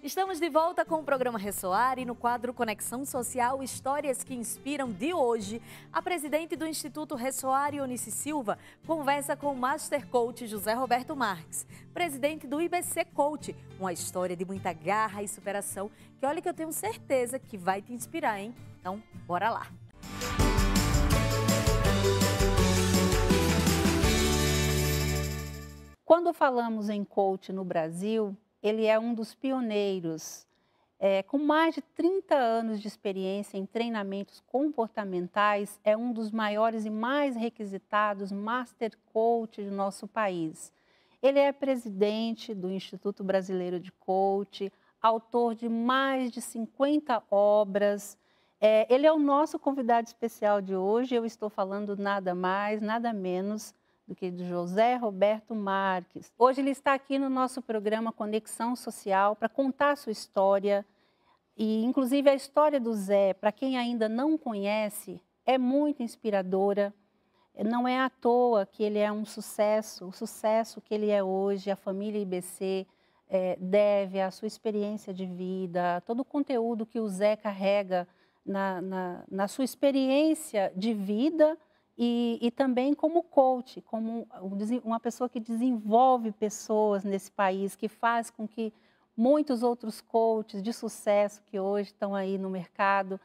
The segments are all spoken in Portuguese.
Estamos de volta com o programa Ressoar e no quadro Conexão Social, Histórias que Inspiram de hoje, a presidente do Instituto Ressoar, Eunice Silva, conversa com o Master Coach José Roberto Marques, presidente do IBC Coach, uma história de muita garra e superação que olha que eu tenho certeza que vai te inspirar, hein? Então, bora lá! Quando falamos em coach no Brasil, ele é um dos pioneiros, com mais de 30 anos de experiência em treinamentos comportamentais, é um dos maiores e mais requisitados Master Coach do nosso país. Ele é presidente do Instituto Brasileiro de Coach, autor de mais de 50 obras. Ele é o nosso convidado especial de hoje. Eu estou falando nada mais, nada menos do que de José Roberto Marques. Hoje ele está aqui no nosso programa Conexão Social para contar a sua história e, inclusive, a história do Zé, para quem ainda não conhece, é muito inspiradora. Não é à toa que ele é um sucesso, o sucesso que ele é hoje, a família IBC deve à sua experiência de vida, todo o conteúdo que o Zé carrega na sua experiência de vida, e também como coach, como uma pessoa que desenvolve pessoas nesse país, que faz com que muitos outros coaches de sucesso que hoje estão aí no mercado,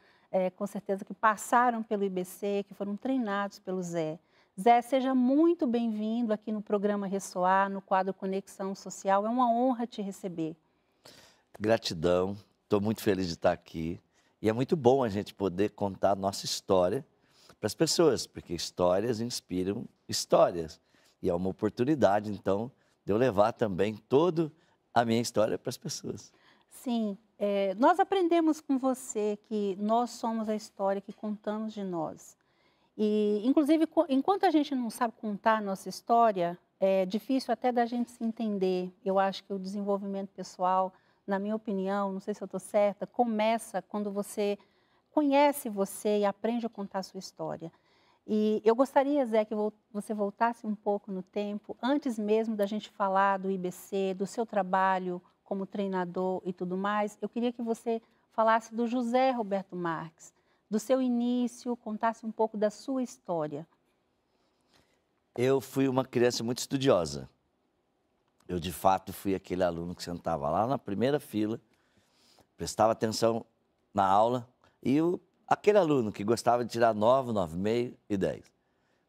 com certeza que passaram pelo IBC, que foram treinados pelo Zé. Zé, seja muito bem-vindo aqui no programa Ressoar, no quadro Conexão Social. É uma honra te receber. Gratidão, estou muito feliz de estar aqui. E é muito bom a gente poder contar a nossa história para as pessoas, porque histórias inspiram histórias. E é uma oportunidade, então, de eu levar também toda a minha história para as pessoas. Sim, nós aprendemos com você que nós somos a história que contamos de nós. E, inclusive, enquanto a gente não sabe contar a nossa história, é difícil até da gente se entender. Eu acho que o desenvolvimento pessoal, na minha opinião, não sei se eu estou certa, começa quando você conhece você e aprende a contar a sua história. E eu gostaria, Zé, que você voltasse um pouco no tempo, antes mesmo da gente falar do IBC, do seu trabalho como treinador e tudo mais. Eu queria que você falasse do José Roberto Marques, do seu início, contasse um pouco da sua história. Eu fui uma criança muito estudiosa. Eu, de fato, fui aquele aluno que sentava lá na primeira fila, prestava atenção na aula, e aquele aluno que gostava de tirar 9, 9,5 e 10.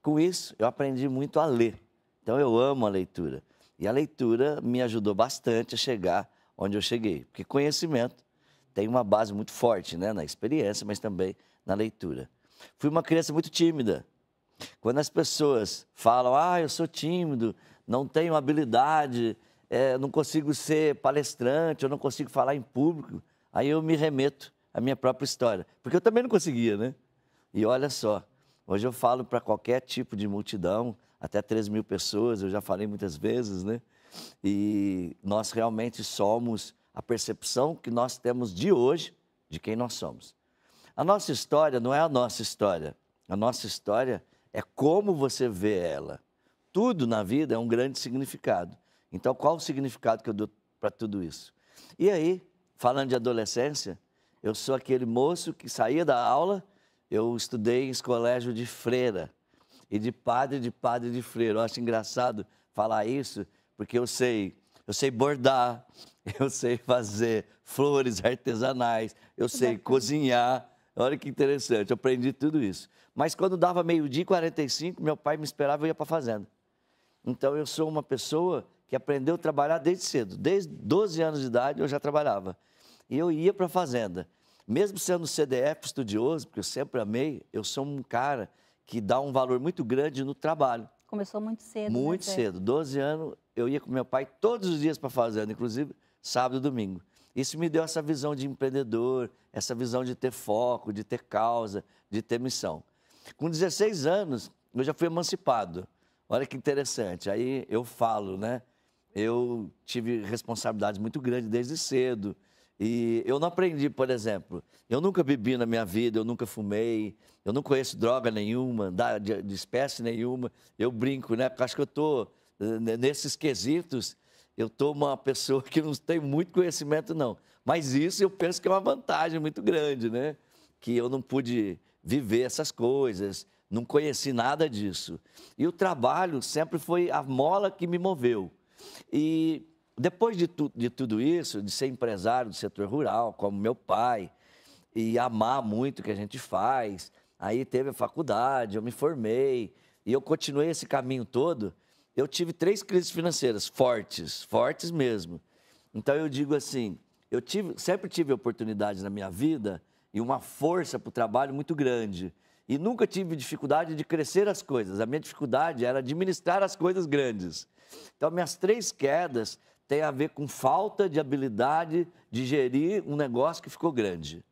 Com isso, eu aprendi muito a ler. Então, eu amo a leitura. E a leitura me ajudou bastante a chegar onde eu cheguei. Porque conhecimento tem uma base muito forte, né? Na experiência, mas também na leitura. Fui uma criança muito tímida. Quando as pessoas falam, eu sou tímido, não tenho habilidade, não consigo ser palestrante, eu não consigo falar em público, aí eu me remeto a minha própria história, porque eu também não conseguia, né? E olha só, hoje eu falo para qualquer tipo de multidão, até 3.000 pessoas, eu já falei muitas vezes, né? E nós realmente somos a percepção que nós temos de hoje de quem nós somos. A nossa história não é a nossa história é como você vê ela. Tudo na vida é um grande significado. Então, qual o significado que eu dou para tudo isso? E aí, falando de adolescência, eu sou aquele moço que saía da aula, eu estudei em colégio de freira, e de padre de freira. Eu acho engraçado falar isso, porque eu sei bordar, eu sei fazer flores artesanais, eu sei cozinhar. Olha que interessante, eu aprendi tudo isso. Mas quando dava 12h45, meu pai me esperava e eu ia para a fazenda. Então, eu sou uma pessoa que aprendeu a trabalhar desde cedo. Desde 12 anos de idade, eu já trabalhava. E eu ia para a fazenda. Mesmo sendo CDF estudioso, porque eu sempre amei, eu sou um cara que dá um valor muito grande no trabalho. Começou muito cedo, Muito cedo. 12 anos, eu ia com meu pai todos os dias para a fazenda, inclusive sábado e domingo. Isso me deu essa visão de empreendedor, essa visão de ter foco, de ter causa, de ter missão. Com 16 anos, eu já fui emancipado. Olha que interessante. Aí eu falo, né? Eu tive responsabilidades muito grandes desde cedo. E eu não aprendi, por exemplo, eu nunca bebi na minha vida, eu nunca fumei, eu não conheço droga nenhuma, de espécie nenhuma. Eu brinco, né? Porque acho que eu estou nesses quesitos, eu estou uma pessoa que não tem muito conhecimento, não. Mas isso eu penso que é uma vantagem muito grande, né? Que eu não pude viver essas coisas, não conheci nada disso. E o trabalho sempre foi a mola que me moveu. E depois de tudo isso, de ser empresário do setor rural, como meu pai, e amar muito o que a gente faz, aí teve a faculdade, eu me formei, e eu continuei esse caminho todo, eu tive 3 crises financeiras fortes, fortes mesmo. Então eu digo assim, sempre tive oportunidades na minha vida e uma força para o trabalho muito grande. E nunca tive dificuldade de crescer as coisas. A minha dificuldade era administrar as coisas grandes. Então, minhas 3 quedas têm a ver com falta de habilidade de gerir um negócio que ficou grande.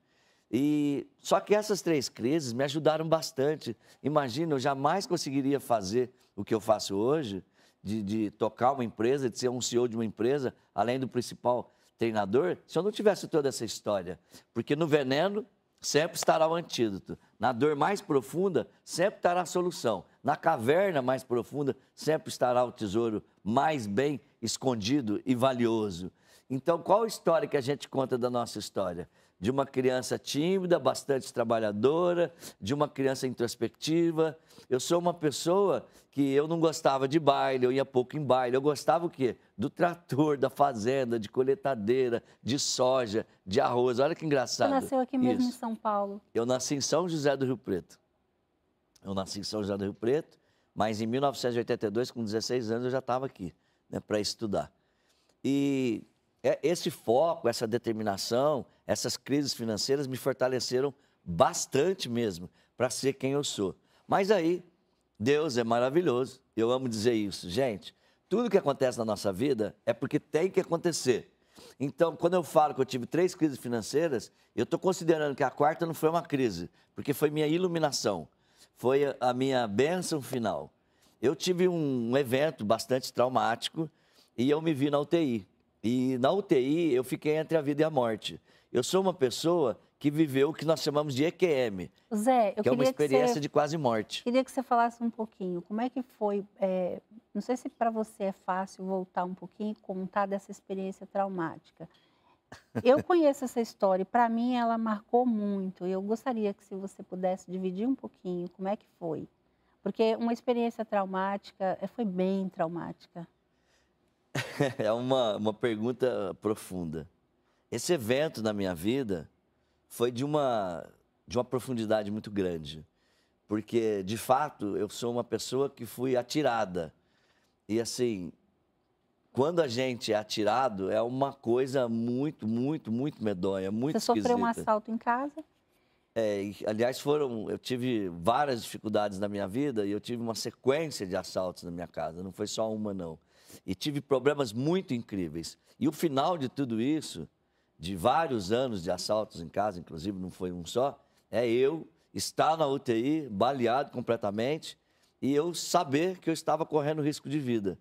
Só que essas 3 crises me ajudaram bastante. Imagina, eu jamais conseguiria fazer o que eu faço hoje, de tocar uma empresa, de ser um CEO de uma empresa, além do principal treinador, se eu não tivesse toda essa história. Porque no veneno sempre estará o antídoto. Na dor mais profunda, sempre estará a solução. Na caverna mais profunda, sempre estará o tesouro mais bem escondido e valioso. Então, qual a história que a gente conta da nossa história? De uma criança tímida, bastante trabalhadora, de uma criança introspectiva. Eu sou uma pessoa que eu não gostava de baile, eu ia pouco em baile. Eu gostava o quê? Do trator, da fazenda, de coletadeira, de soja, de arroz. Olha que engraçado. Você nasceu aqui mesmo em São Paulo? Eu nasci em São José do Rio Preto. Mas em 1982, com 16 anos, eu já estava aqui, né, para estudar. E esse foco, essa determinação, essas crises financeiras me fortaleceram bastante mesmo para ser quem eu sou. Mas aí, Deus é maravilhoso, eu amo dizer isso. Gente, tudo que acontece na nossa vida é porque tem que acontecer. Então, quando eu falo que eu tive 3 crises financeiras, eu estou considerando que a 4ª não foi uma crise, porque foi minha iluminação, foi a minha bênção final. Eu tive um evento bastante traumático e eu me vi na UTI. E na UTI eu fiquei entre a vida e a morte. Eu sou uma pessoa que viveu o que nós chamamos de EQM, Zé, que é uma experiência de quase morte. Queria que você falasse um pouquinho, como é que foi, não sei se para você é fácil voltar um pouquinho e contar dessa experiência traumática. Eu conheço essa história e para mim ela marcou muito. Eu gostaria que se você pudesse dividir um pouquinho como é que foi. Porque uma experiência traumática foi bem traumática. É uma pergunta profunda. Esse evento na minha vida foi de uma profundidade muito grande. Porque, de fato, eu sou uma pessoa que fui atirada. E, assim, quando a gente é atirado, é uma coisa muito, muito, muito medonha, muito esquisita. Você sofreu um assalto em casa? Aliás, eu tive várias dificuldades na minha vida e eu tive uma sequência de assaltos na minha casa, não foi só uma, não. E tive problemas muito incríveis. E o final de tudo isso, de vários anos de assaltos em casa, inclusive não foi um só, é eu estar na UTI, baleado completamente, e eu saber que eu estava correndo risco de vida.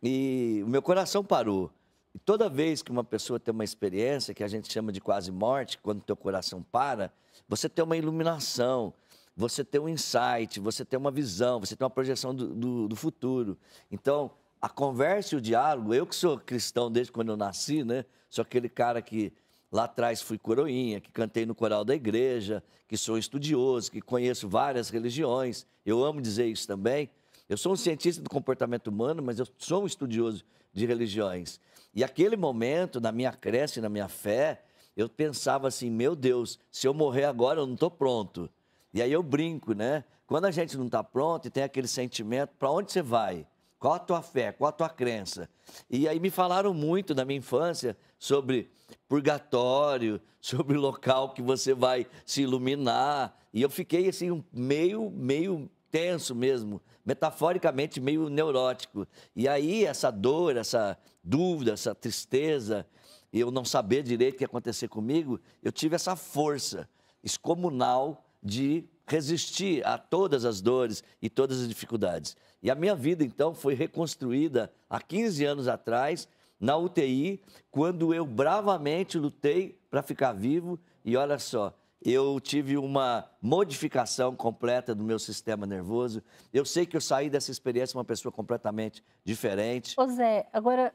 E o meu coração parou. E toda vez que uma pessoa tem uma experiência, que a gente chama de quase morte, quando o teu coração para, você tem uma iluminação, você tem um insight, você tem uma visão, você tem uma projeção do futuro. Então, a conversa e o diálogo, eu que sou cristão desde quando eu nasci, né? Sou aquele cara que lá atrás fui coroinha, que cantei no coral da igreja, que sou estudioso, que conheço várias religiões. Eu amo dizer isso também. Eu sou um cientista do comportamento humano, mas eu sou um estudioso de religiões. E aquele momento, na minha crença e na minha fé, eu pensava assim, meu Deus, se eu morrer agora, eu não estou pronto. E aí eu brinco, né? Quando a gente não está pronto e tem aquele sentimento, para onde você vai? Qual a tua fé? Qual a tua crença? E aí me falaram muito na minha infância sobre purgatório, sobre o local que você vai se iluminar. E eu fiquei assim, meio tenso mesmo, metaforicamente meio neurótico. E aí essa dor, essa dúvida, essa tristeza, eu não saber direito o que ia acontecer comigo, eu tive essa força excomunal de resistir a todas as dores e todas as dificuldades. E a minha vida, então, foi reconstruída há 15 anos atrás, na UTI, quando eu bravamente lutei para ficar vivo. E olha só, eu tive uma modificação completa do meu sistema nervoso. Eu sei que eu saí dessa experiência uma pessoa completamente diferente. Ô Zé, agora,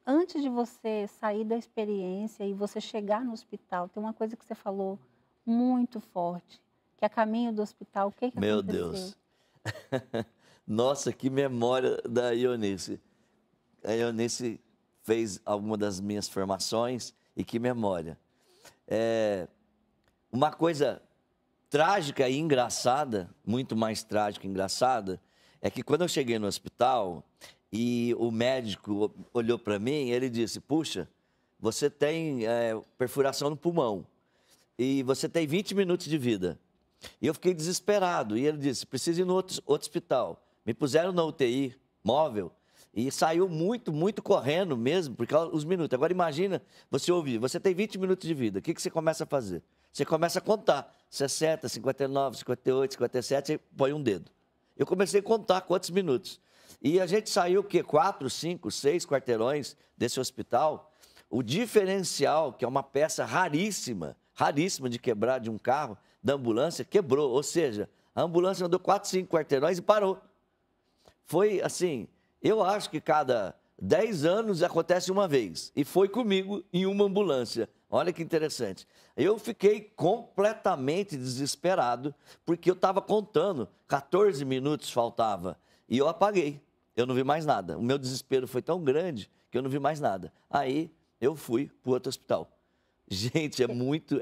antes de você sair da experiência e você chegar no hospital, tem uma coisa que você falou muito forte, que a caminho do hospital, o que aconteceu? Meu Deus. Nossa, que memória da Ionice. A Ionice fez alguma das minhas formações e que memória. Uma coisa trágica e engraçada, muito mais trágica e engraçada, é que quando eu cheguei no hospital e o médico olhou para mim, ele disse, puxa, você tem perfuração no pulmão e você tem 20 minutos de vida. E eu fiquei desesperado. E ele disse, precisa ir no outro hospital. Me puseram na UTI móvel e saiu muito correndo mesmo, por causa dos minutos. Agora imagina, você ouvir, você tem 20 minutos de vida, o que você começa a fazer? Você começa a contar, 60, 59, 58, 57, e põe um dedo. Eu comecei a contar quantos minutos. E a gente saiu, o quê? 4, 5, 6 quarteirões desse hospital. O diferencial, que é uma peça raríssima de quebrar de um carro, da ambulância, quebrou. Ou seja, a ambulância andou 4, 5 quarteirões e parou. Foi assim, eu acho que cada 10 anos acontece uma vez. E foi comigo em uma ambulância. Olha que interessante. Eu fiquei completamente desesperado, porque eu estava contando, 14 minutos faltava, e eu apaguei. Eu não vi mais nada. O meu desespero foi tão grande que eu não vi mais nada. Aí eu fui para o outro hospital. Gente,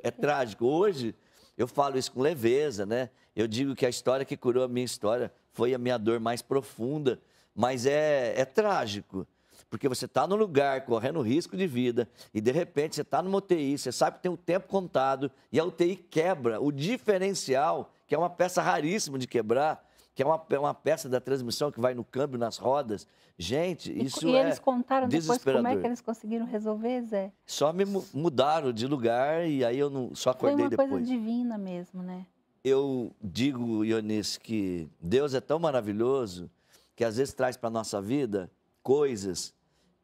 é trágico. Hoje eu falo isso com leveza, né? Eu digo que a história que curou a minha história foi a minha dor mais profunda, mas é trágico. Porque você está no lugar, correndo risco de vida, e de repente você está numa UTI, você sabe que tem o tempo contado, e a UTI quebra o diferencial, que é uma peça raríssima de quebrar, que é uma peça da transmissão que vai no câmbio, nas rodas. Gente, isso e eles contaram depois como é que desesperador. eles conseguiram resolver, Zé? Só me mudaram de lugar e aí eu só acordei depois. Foi uma coisa divina mesmo, né? Eu digo, Ionice, que Deus é tão maravilhoso que às vezes traz para a nossa vida coisas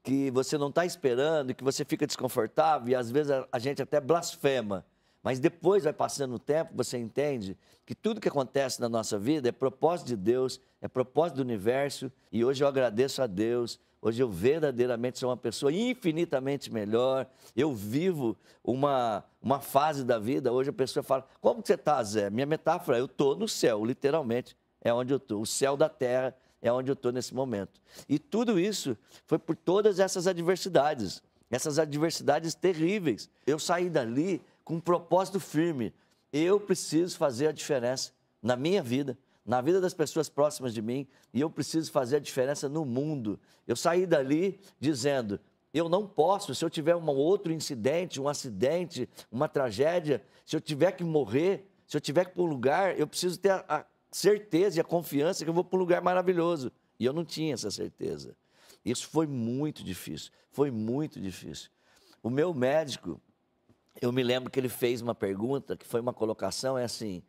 que você não está esperando, que você fica desconfortável e às vezes a gente até blasfema. Mas depois vai passando o tempo, você entende que tudo que acontece na nossa vida é propósito de Deus, é propósito do universo. E hoje eu agradeço a Deus, hoje eu verdadeiramente sou uma pessoa infinitamente melhor. Eu vivo uma fase da vida, hoje a pessoa fala, como que você está, Zé? Minha metáfora, eu estou no céu, literalmente, é onde eu estou. O céu da terra é onde eu estou nesse momento. E tudo isso foi por todas essas adversidades terríveis. Eu saí dali com um propósito firme. Eu preciso fazer a diferença na minha vida, na vida das pessoas próximas de mim, e eu preciso fazer a diferença no mundo. Eu saí dali dizendo, eu não posso, se eu tiver um outro incidente, um acidente, uma tragédia, se eu tiver que morrer, se eu tiver que ir para um lugar, eu preciso ter a certeza e a confiança que eu vou para um lugar maravilhoso. E eu não tinha essa certeza. Isso foi muito difícil, foi muito difícil. O meu médico, eu me lembro que ele fez uma pergunta, que foi uma colocação, assim,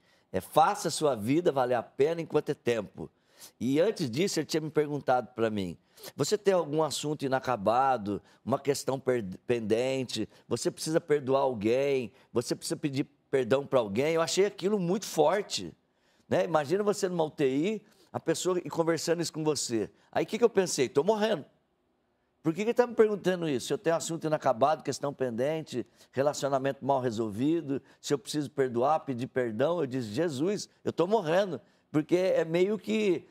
faça a sua vida valer a pena enquanto é tempo. E antes disso, ele tinha me perguntado para mim, você tem algum assunto inacabado, uma questão pendente, você precisa perdoar alguém, você precisa pedir perdão para alguém? Eu achei aquilo muito forte, né? Imagina você numa UTI, a pessoa conversando isso com você. Aí o que eu pensei? Estou morrendo. Por que ele está me perguntando isso? Se eu tenho assunto inacabado, questão pendente, relacionamento mal resolvido, se eu preciso perdoar, pedir perdão, eu disse, Jesus, eu estou morrendo. Porque é meio que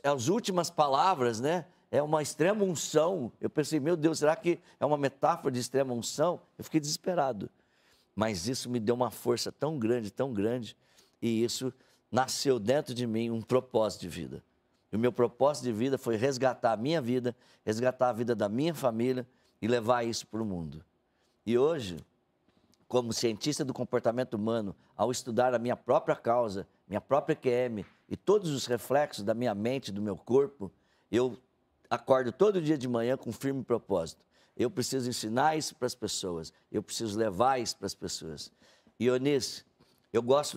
as últimas palavras, né? É uma extrema unção. Eu pensei, meu Deus, será que é uma metáfora de extrema unção? Eu fiquei desesperado. Mas isso me deu uma força tão grande, e isso nasceu dentro de mim um propósito de vida. E o meu propósito de vida foi resgatar a minha vida, resgatar a vida da minha família e levar isso para o mundo. E hoje, como cientista do comportamento humano, ao estudar a minha própria causa, minha própria EQM e todos os reflexos da minha mente, do meu corpo, eu acordo todo dia de manhã com um firme propósito. Eu preciso ensinar isso para as pessoas, eu preciso levar isso para as pessoas. E, Ionice,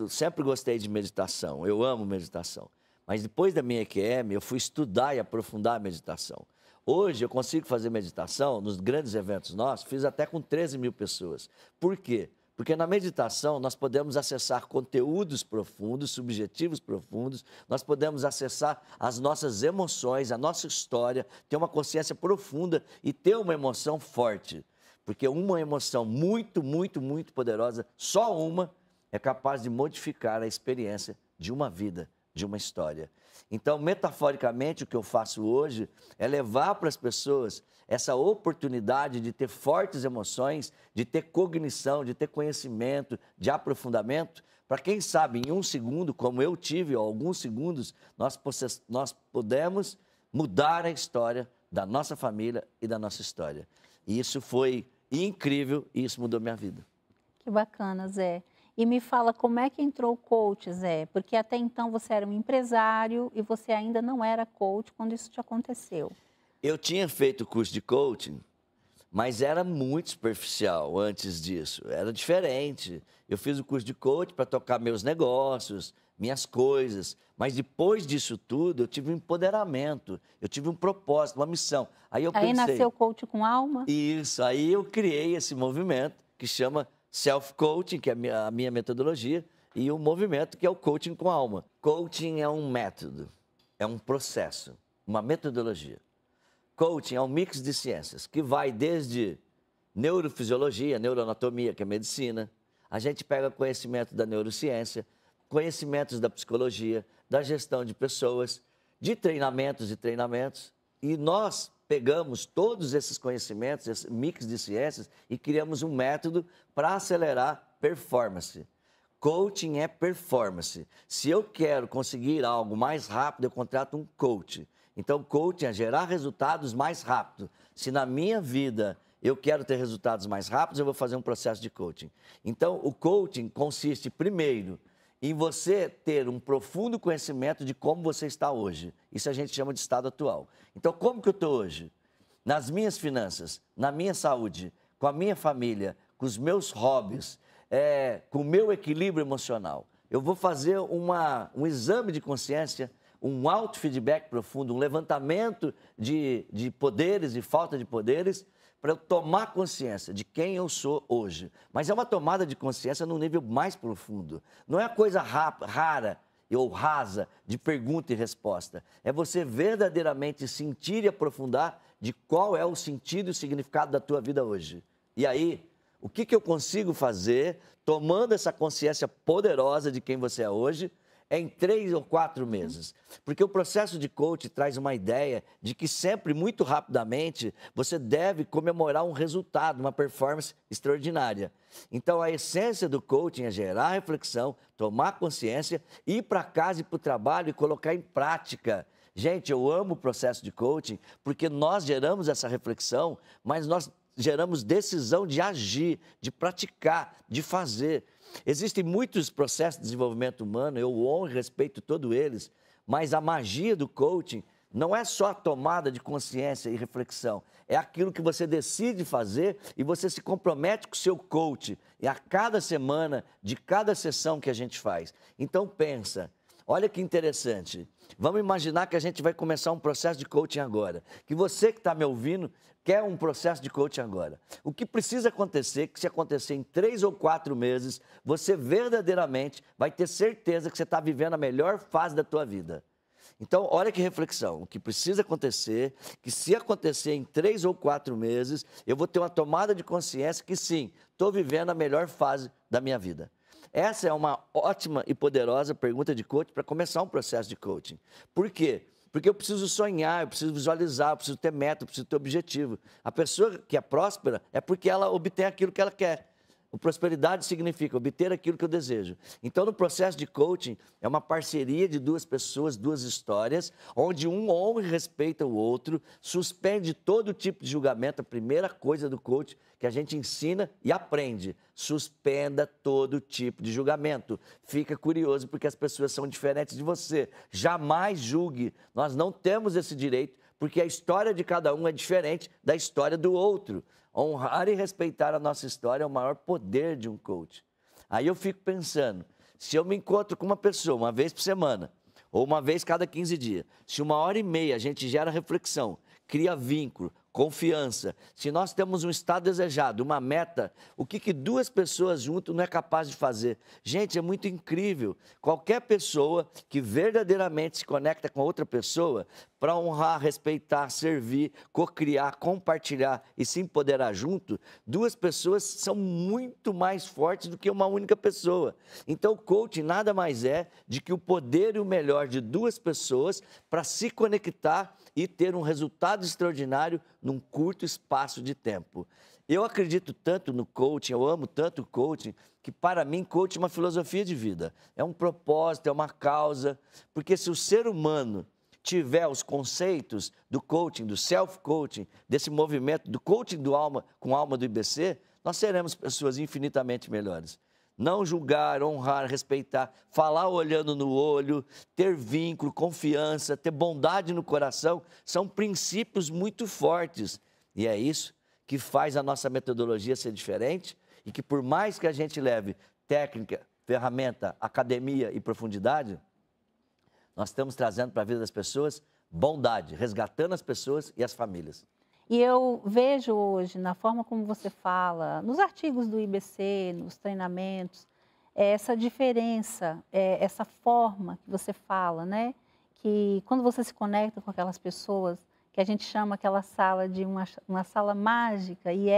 sempre gostei de meditação, eu amo meditação. Mas depois da minha EQM, eu fui estudar e aprofundar a meditação. Hoje eu consigo fazer meditação nos grandes eventos nossos, fiz até com 13 mil pessoas. Por quê? Porque na meditação nós podemos acessar conteúdos profundos, subjetivos profundos, nós podemos acessar as nossas emoções, a nossa história, ter uma consciência profunda e ter uma emoção forte. Porque uma emoção muito, muito, muito poderosa, só uma, é capaz de modificar a experiência de uma vida, de uma história. Então, metaforicamente, o que eu faço hoje é levar para as pessoas essa oportunidade de ter fortes emoções, de ter cognição, de ter conhecimento, de aprofundamento, para quem sabe em um segundo, como eu tive, ou alguns segundos, nós podemos mudar a história da nossa família e da nossa história. E isso foi incrível e isso mudou minha vida. Que bacana, Zé. E me fala, como é que entrou o coach, Zé? Porque até então você era um empresário e você ainda não era coach quando isso te aconteceu. Eu tinha feito o curso de coaching, mas era muito superficial antes disso. Era diferente. Eu fiz o curso de coaching para tocar meus negócios, minhas coisas. Mas depois disso tudo, eu tive um empoderamento, eu tive um propósito, uma missão. Aí nasceu o Coach com Alma? Isso, aí eu criei esse movimento que chama Self-Coaching, que é a minha metodologia, e o movimento que é o Coaching com Alma. Coaching é um método, é um processo, uma metodologia. Coaching é um mix de ciências que vai desde neurofisiologia, neuroanatomia, que é medicina. A gente pega conhecimento da neurociência, conhecimentos da psicologia, da gestão de pessoas, de treinamentos e treinamentos. E nós pegamos todos esses conhecimentos, esse mix de ciências, e criamos um método para acelerar performance. Coaching é performance. Se eu quero conseguir algo mais rápido, eu contrato um coach. Então, coaching é gerar resultados mais rápido. Se na minha vida eu quero ter resultados mais rápidos, eu vou fazer um processo de coaching. Então, o coaching consiste, primeiro, em você ter um profundo conhecimento de como você está hoje. Isso a gente chama de estado atual. Então, como que eu estou hoje? Nas minhas finanças, na minha saúde, com a minha família, com os meus hobbies, com o meu equilíbrio emocional. Eu vou fazer um exame de consciência, um auto-feedback profundo, um levantamento de poderes e falta de poderes, para eu tomar consciência de quem eu sou hoje. Mas é uma tomada de consciência num nível mais profundo. Não é coisa rara ou rasa de pergunta e resposta. É você verdadeiramente sentir e aprofundar de qual é o sentido e o significado da tua vida hoje. E aí, o que eu consigo fazer, tomando essa consciência poderosa de quem você é hoje, em 3 ou 4 meses. Porque o processo de coaching traz uma ideia de que sempre, muito rapidamente, você deve comemorar um resultado, uma performance extraordinária. Então, a essência do coaching é gerar reflexão, tomar consciência, ir para casa e para o trabalho e colocar em prática. Gente, eu amo o processo de coaching porque nós geramos essa reflexão, mas nós geramos decisão de agir, de praticar, de fazer. Existem muitos processos de desenvolvimento humano, eu honro e respeito todos eles, mas a magia do coaching não é só a tomada de consciência e reflexão, é aquilo que você decide fazer e você se compromete com o seu coach, e a cada semana, de cada sessão que a gente faz. Então pensa, olha que interessante, vamos imaginar que a gente vai começar um processo de coaching agora, que você que está me ouvindo quer um processo de coaching agora. O que precisa acontecer, que se acontecer em 3 ou 4 meses, você verdadeiramente vai ter certeza que você está vivendo a melhor fase da tua vida. Então, olha que reflexão. O que precisa acontecer, que se acontecer em 3 ou 4 meses, eu vou ter uma tomada de consciência que sim, estou vivendo a melhor fase da minha vida. Essa é uma ótima e poderosa pergunta de coaching para começar um processo de coaching. Por quê? Porque eu preciso sonhar, eu preciso visualizar, eu preciso ter meta, eu preciso ter objetivo. A pessoa que é próspera é porque ela obtém aquilo que ela quer. O prosperidade significa obter aquilo que eu desejo. Então, no processo de coaching, é uma parceria de 2 pessoas, 2 histórias, onde um honra e respeita o outro, suspende todo tipo de julgamento. A primeira coisa do coaching que a gente ensina e aprende, suspenda todo tipo de julgamento. Fica curioso porque as pessoas são diferentes de você. Jamais julgue. Nós não temos esse direito, porque a história de cada um é diferente da história do outro. Honrar e respeitar a nossa história é o maior poder de um coach. Aí eu fico pensando, se eu me encontro com uma pessoa uma vez por semana, ou uma vez cada 15 dias, se 1h30 a gente gera reflexão, cria vínculo, confiança. Se nós temos um estado desejado, uma meta, o que duas pessoas juntas não é capaz de fazer? Gente, é muito incrível. Qualquer pessoa que verdadeiramente se conecta com outra pessoa para honrar, respeitar, servir, cocriar, compartilhar e se empoderar junto, duas pessoas são muito mais fortes do que uma única pessoa. Então, o coaching nada mais é de que o poder e o melhor de duas pessoas para se conectar e ter um resultado extraordinário num curto espaço de tempo. Eu acredito tanto no coaching, eu amo tanto o coaching, que para mim coaching é uma filosofia de vida, é um propósito, é uma causa, porque se o ser humano tiver os conceitos do coaching, do self-coaching, desse movimento, do coaching do alma, com alma do IBC, nós seremos pessoas infinitamente melhores. Não julgar, honrar, respeitar, falar olhando no olho, ter vínculo, confiança, ter bondade no coração, são princípios muito fortes. E é isso que faz a nossa metodologia ser diferente e que por mais que a gente leve técnica, ferramenta, academia e profundidade, nós estamos trazendo para a vida das pessoas bondade, resgatando as pessoas e as famílias. E eu vejo hoje, na forma como você fala, nos artigos do IBC, nos treinamentos, essa diferença, essa forma que você fala, né? Que quando você se conecta com aquelas pessoas, que a gente chama aquela sala de uma sala mágica, e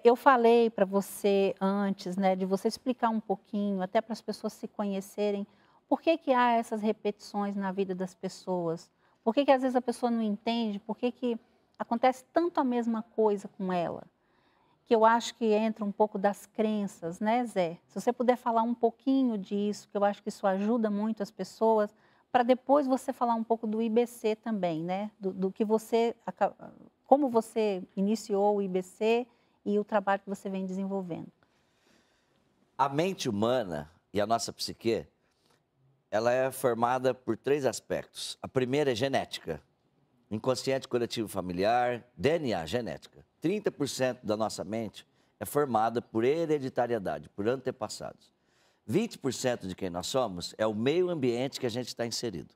eu falei para você antes, né, de você explicar um pouquinho, até para as pessoas se conhecerem, por que há essas repetições na vida das pessoas? Por que às vezes a pessoa não entende? Por que acontece tanto a mesma coisa com ela? Que eu acho que entra um pouco das crenças, né, Zé? Se você puder falar um pouquinho disso, que eu acho que isso ajuda muito as pessoas, para depois você falar um pouco do IBC também, né? Do que você, como você iniciou o IBC e o trabalho que você vem desenvolvendo. A mente humana e a nossa psique, ela é formada por 3 aspectos. A primeira é genética. Inconsciente coletivo familiar, DNA, genética. 30% da nossa mente é formada por hereditariedade, por antepassados. 20% de quem nós somos é o meio ambiente que a gente está inserido.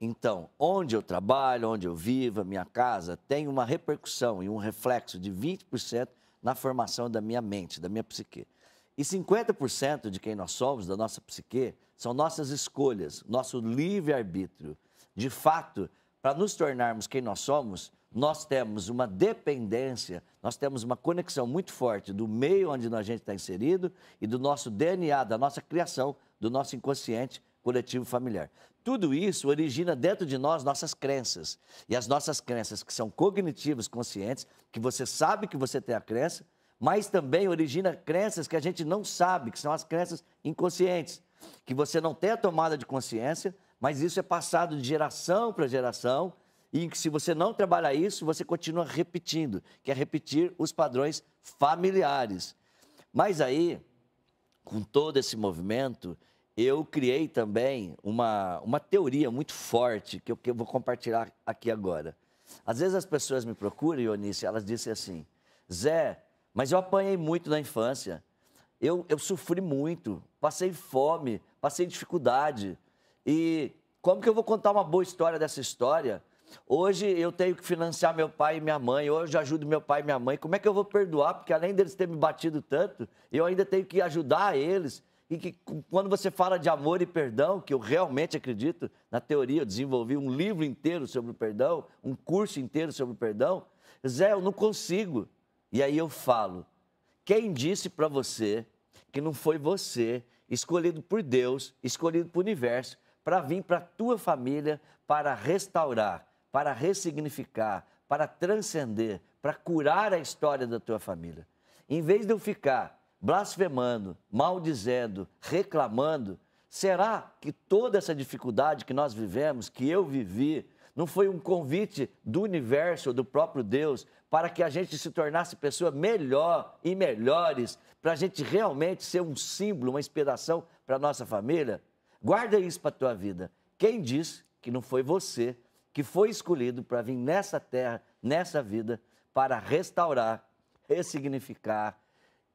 Então, onde eu trabalho, onde eu vivo, a minha casa, tem uma repercussão e um reflexo de 20% na formação da minha mente, da minha psique. E 50% de quem nós somos, da nossa psique, são nossas escolhas, nosso livre-arbítrio. De fato, para nos tornarmos quem nós somos, nós temos uma dependência, nós temos uma conexão muito forte do meio onde a gente está inserido e do nosso DNA, da nossa criação, do nosso inconsciente coletivo familiar. Tudo isso origina dentro de nós nossas crenças. E as nossas crenças que são cognitivas, conscientes, que você sabe que você tem a crença, mas também origina crenças que a gente não sabe, que são as crenças inconscientes, que você não tem a tomada de consciência, mas isso é passado de geração para geração e que se você não trabalhar isso, você continua repetindo, que é repetir os padrões familiares. Mas aí, com todo esse movimento, eu criei também uma teoria muito forte que eu vou compartilhar aqui agora. Às vezes as pessoas me procuram, Eunice, elas dizem assim, Zé, mas eu apanhei muito na infância, eu sofri muito, passei fome, passei dificuldade. E como que eu vou contar uma boa história dessa história? Hoje eu tenho que financiar meu pai e minha mãe, hoje eu ajudo meu pai e minha mãe. Como é que eu vou perdoar? Porque além deles terem me batido tanto, eu ainda tenho que ajudar eles. E que quando você fala de amor e perdão, que eu realmente acredito na teoria, eu desenvolvi um livro inteiro sobre o perdão, um curso inteiro sobre o perdão. Zé, eu não consigo. E aí eu falo, quem disse para você que não foi você, escolhido por Deus, escolhido por universo, para vir para a tua família, para restaurar, para ressignificar, para transcender, para curar a história da tua família. Em vez de eu ficar blasfemando, maldizendo, reclamando, será que toda essa dificuldade que nós vivemos, que eu vivi, não foi um convite do universo, do próprio Deus, para que a gente se tornasse pessoa melhor e melhores, para a gente realmente ser um símbolo, uma inspiração para a nossa família? Guarda isso para a tua vida. Quem disse que não foi você que foi escolhido para vir nessa terra, nessa vida, para restaurar, ressignificar,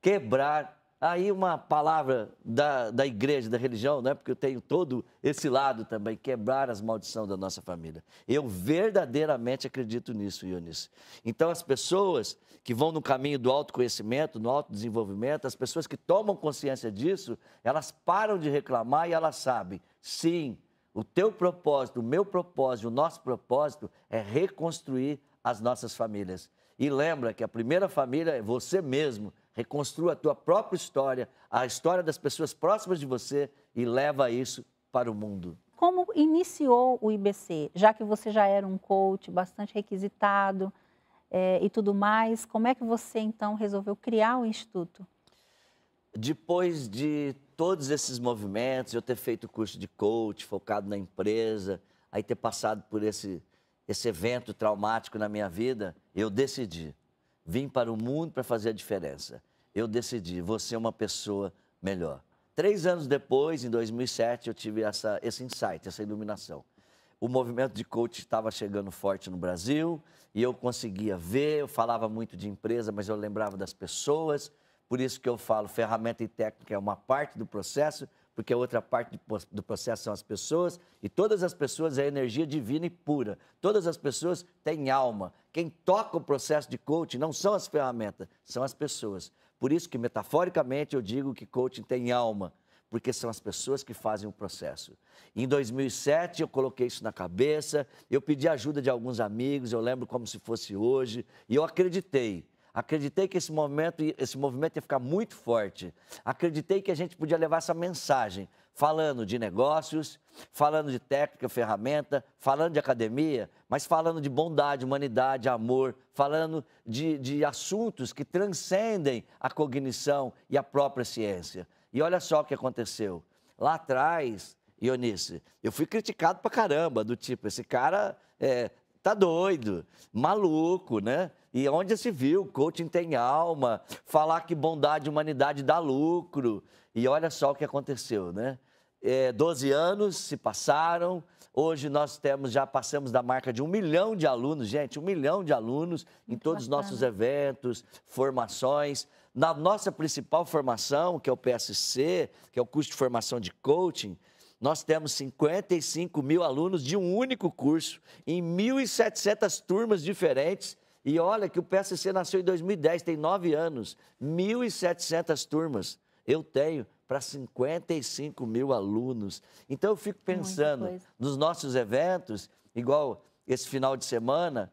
quebrar aí uma palavra da igreja, da religião, né? Porque eu tenho todo esse lado também, quebrar as maldições da nossa família. Eu verdadeiramente acredito nisso, Eunice. Então, as pessoas que vão no caminho do autoconhecimento, no autodesenvolvimento, as pessoas que tomam consciência disso, elas param de reclamar e elas sabem, sim, o teu propósito, o meu propósito, o nosso propósito é reconstruir as nossas famílias. E lembra que a primeira família é você mesmo. Reconstrua a tua própria história, a história das pessoas próximas de você e leva isso para o mundo. Como iniciou o IBC? Já que você já era um coach bastante requisitado e tudo mais, como é que você então resolveu criar o Instituto? Depois de todos esses movimentos, eu ter feito curso de coach, focado na empresa, aí ter passado por esse evento traumático na minha vida, eu decidi. Vim para o mundo para fazer a diferença. Eu decidi, vou ser uma pessoa melhor. 3 anos depois, em 2007, eu tive esse insight, essa iluminação. O movimento de coach estava chegando forte no Brasil e eu conseguia ver, eu falava muito de empresa, mas eu lembrava das pessoas. Por isso que eu falo, ferramenta e técnica é uma parte do processo, porque a outra parte do processo são as pessoas, e todas as pessoas é energia divina e pura. Todas as pessoas têm alma. Quem toca o processo de coaching não são as ferramentas, são as pessoas. Por isso que, metaforicamente, eu digo que coaching tem alma, porque são as pessoas que fazem o processo. Em 2007, eu coloquei isso na cabeça, eu pedi ajuda de alguns amigos, eu lembro como se fosse hoje, e eu acreditei. Acreditei que esse movimento ia ficar muito forte. Acreditei que a gente podia levar essa mensagem, falando de negócios, falando de técnica, ferramenta, falando de academia, mas falando de bondade, humanidade, amor, falando de assuntos que transcendem a cognição e a própria ciência. E olha só o que aconteceu. Lá atrás, Eunice, eu fui criticado pra caramba, do tipo, esse cara tá doido, maluco, né? E onde se viu, coaching tem alma, falar que bondade e humanidade dá lucro. E olha só o que aconteceu, né? 12 anos se passaram, hoje nós já passamos da marca de 1 milhão de alunos, gente, 1 milhão de alunos em todos os nossos eventos, formações. Na nossa principal formação, que é o PSC, que é o curso de formação de coaching, nós temos 55 mil alunos de um único curso, em 1.700 turmas diferentes. E olha que o PSC nasceu em 2010, tem 9 anos, 1.700 turmas eu tenho para 55 mil alunos. Então eu fico pensando nos nossos eventos, igual esse final de semana,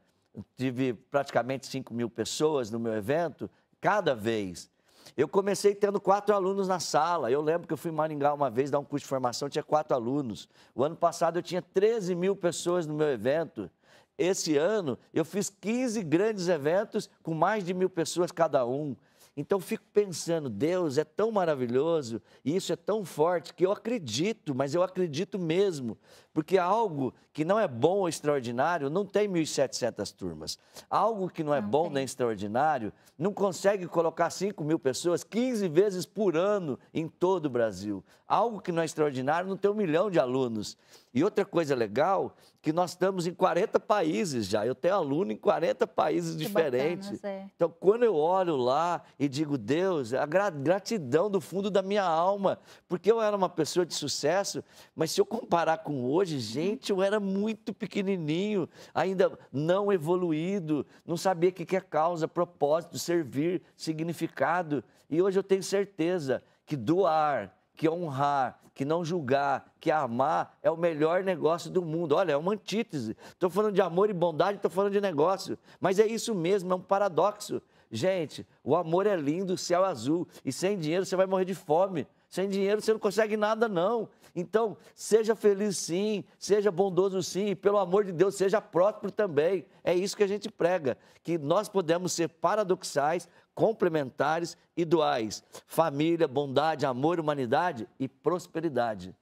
tive praticamente 5 mil pessoas no meu evento, cada vez. Eu comecei tendo 4 alunos na sala. Eu lembro que eu fui em Maringá uma vez dar um curso de formação, tinha 4 alunos. O ano passado eu tinha 13 mil pessoas no meu evento. Esse ano eu fiz 15 grandes eventos com mais de 1.000 pessoas cada um. Então, eu fico pensando, Deus é tão maravilhoso e isso é tão forte que eu acredito, mas eu acredito mesmo. Porque algo que não é bom ou extraordinário não tem 1.700 turmas. Algo que não é bom nem extraordinário não consegue colocar 5 mil pessoas 15 vezes por ano em todo o Brasil. Algo que não é extraordinário não tem 1 milhão de alunos. E outra coisa legal, que nós estamos em 40 países já. Eu tenho aluno em 40 países diferentes. Então, quando eu olho lá e digo, Deus, a gratidão do fundo da minha alma, porque eu era uma pessoa de sucesso, mas se eu comparar com hoje, gente, eu era muito pequenininho, ainda não evoluído, não sabia o que é causa, propósito, servir, significado. E hoje eu tenho certeza que doar, que honrar, que não julgar, que amar é o melhor negócio do mundo. Olha, é uma antítese. Estou falando de amor e bondade, estou falando de negócio. Mas é isso mesmo, é um paradoxo. Gente, o amor é lindo, o céu é azul. E sem dinheiro você vai morrer de fome. Sem dinheiro você não consegue nada, não. Então, seja feliz sim, seja bondoso sim, e pelo amor de Deus, seja próspero também. É isso que a gente prega, que nós podemos ser paradoxais, complementares e duais. Família, bondade, amor, humanidade e prosperidade.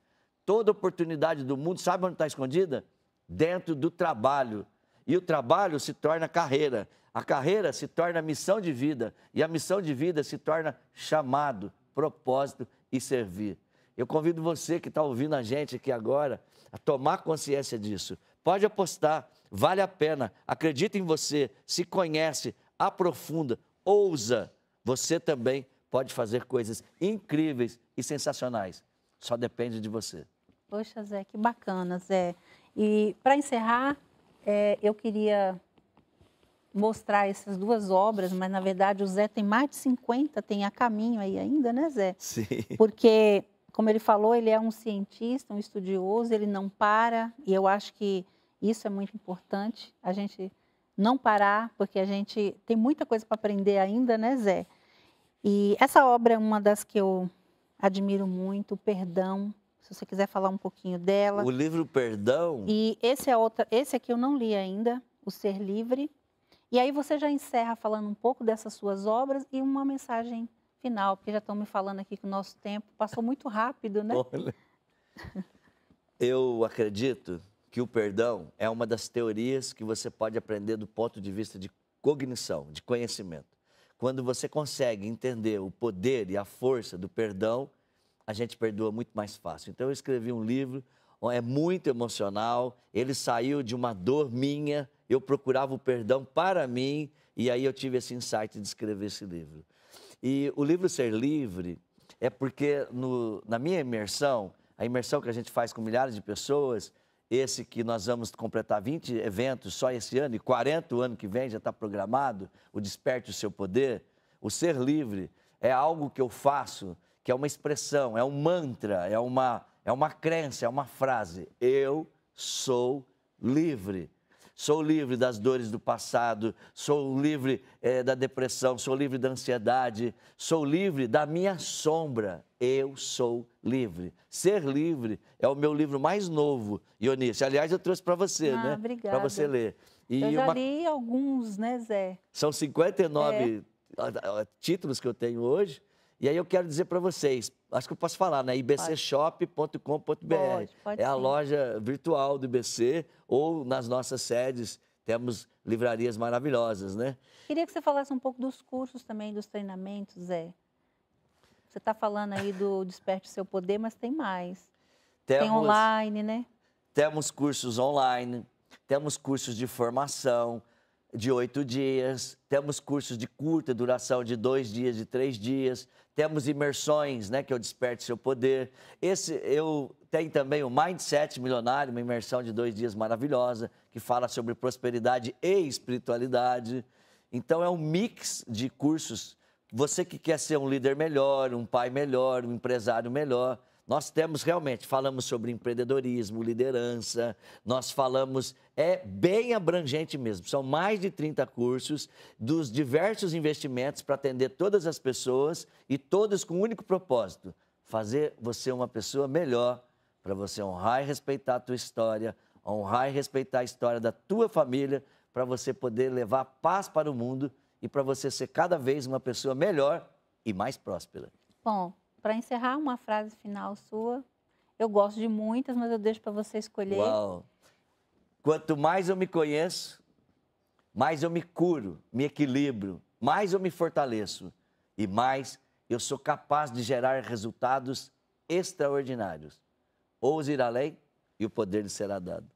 Toda oportunidade do mundo, sabe onde está escondida? Dentro do trabalho. E o trabalho se torna carreira. A carreira se torna missão de vida. E a missão de vida se torna chamado, propósito e servir. Eu convido você que está ouvindo a gente aqui agora a tomar consciência disso. Pode apostar, vale a pena. Acredita em você, se conhece, aprofunda, ousa. Você também pode fazer coisas incríveis e sensacionais. Só depende de você. Poxa, Zé, que bacana, Zé. E para encerrar, eu queria mostrar essas duas obras, mas na verdade o Zé tem mais de 50, tem a caminho aí ainda, né, Zé? Sim. Porque, como ele falou, ele é um cientista, um estudioso, ele não para, e eu acho que isso é muito importante, a gente não parar, porque a gente tem muita coisa para aprender ainda, né, Zé? E essa obra é uma das que eu admiro muito, o Perdão. Se você quiser falar um pouquinho dela. O livro Perdão... E esse aqui eu não li ainda, O Ser Livre. E aí você já encerra falando um pouco dessas suas obras e uma mensagem final, porque já estão me falando aqui que o nosso tempo passou muito rápido, né? Olha, eu acredito que o perdão é uma das teorias que você pode aprender do ponto de vista de cognição, de conhecimento. Quando você consegue entender o poder e a força do perdão, a gente perdoa muito mais fácil. Então eu escrevi um livro, é muito emocional, ele saiu de uma dor minha, eu procurava o perdão para mim, e aí eu tive esse insight de escrever esse livro. E o livro Ser Livre é porque na minha imersão, a imersão que a gente faz com milhares de pessoas, esse que nós vamos completar 20 eventos só esse ano, e 40 o ano que vem já está programado, o Desperte o Seu Poder, o Ser Livre é algo que eu faço, que é uma expressão, é um mantra, é uma crença, é uma frase. Eu sou livre. Sou livre das dores do passado, sou livre da depressão, sou livre da ansiedade, sou livre da minha sombra. Eu sou livre. Ser Livre é o meu livro mais novo, Ionice. Aliás, eu trouxe para você, né? Obrigada. Para você ler. E eu já li alguns, né, Zé? São 59 títulos que eu tenho hoje. E aí eu quero dizer para vocês, acho que eu posso falar, né? ibcshop.com.br. Pode é a sim. loja virtual do IBC, ou nas nossas sedes temos livrarias maravilhosas, né? Queria que você falasse um pouco dos cursos também, dos treinamentos, Zé. Você está falando aí do Desperte o Seu Poder, mas tem mais. Tem online, né? Temos cursos online, temos cursos de formação de 8 dias, temos cursos de curta duração de 2 dias, de 3 dias, temos imersões, né, que é o Desperte Seu Poder. Eu tenho também o Mindset Milionário, uma imersão de 2 dias maravilhosa, que fala sobre prosperidade e espiritualidade. Então é um mix de cursos. Você que quer ser um líder melhor, um pai melhor, um empresário melhor, nós temos realmente, falamos sobre empreendedorismo, liderança, nós falamos, é bem abrangente mesmo, são mais de 30 cursos dos diversos investimentos para atender todas as pessoas e todos com um único propósito, fazer você uma pessoa melhor, para você honrar e respeitar a tua história, honrar e respeitar a história da tua família, para você poder levar paz para o mundo e para você ser cada vez uma pessoa melhor e mais próspera. Bom, para encerrar, uma frase final sua. Eu gosto de muitas, mas eu deixo para você escolher. Uau! Quanto mais eu me conheço, mais eu me curo, me equilibro, mais eu me fortaleço e mais eu sou capaz de gerar resultados extraordinários. Ouse ir além e o poder lhe será dado.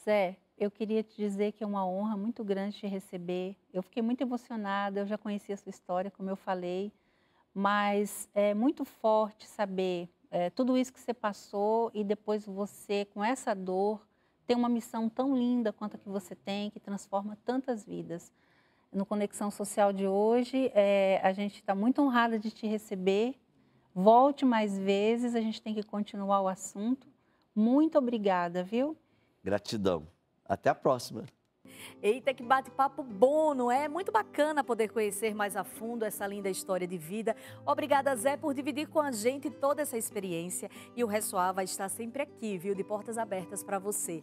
Zé, eu queria te dizer que é uma honra muito grande te receber. Eu fiquei muito emocionada, eu já conheci a sua história, como eu falei. Mas é muito forte saber tudo isso que você passou e depois você, com essa dor, tem uma missão tão linda quanto a que você tem, que transforma tantas vidas. No Conexão Social de hoje, a gente está muito honrada de te receber. Volte mais vezes, a gente tem que continuar o assunto. Muito obrigada, viu? Gratidão. Até a próxima. Eita, que bate-papo bom, não é? Muito bacana poder conhecer mais a fundo essa linda história de vida. Obrigada, Zé, por dividir com a gente toda essa experiência. E o Ressoar vai estar sempre aqui, viu? De portas abertas para você.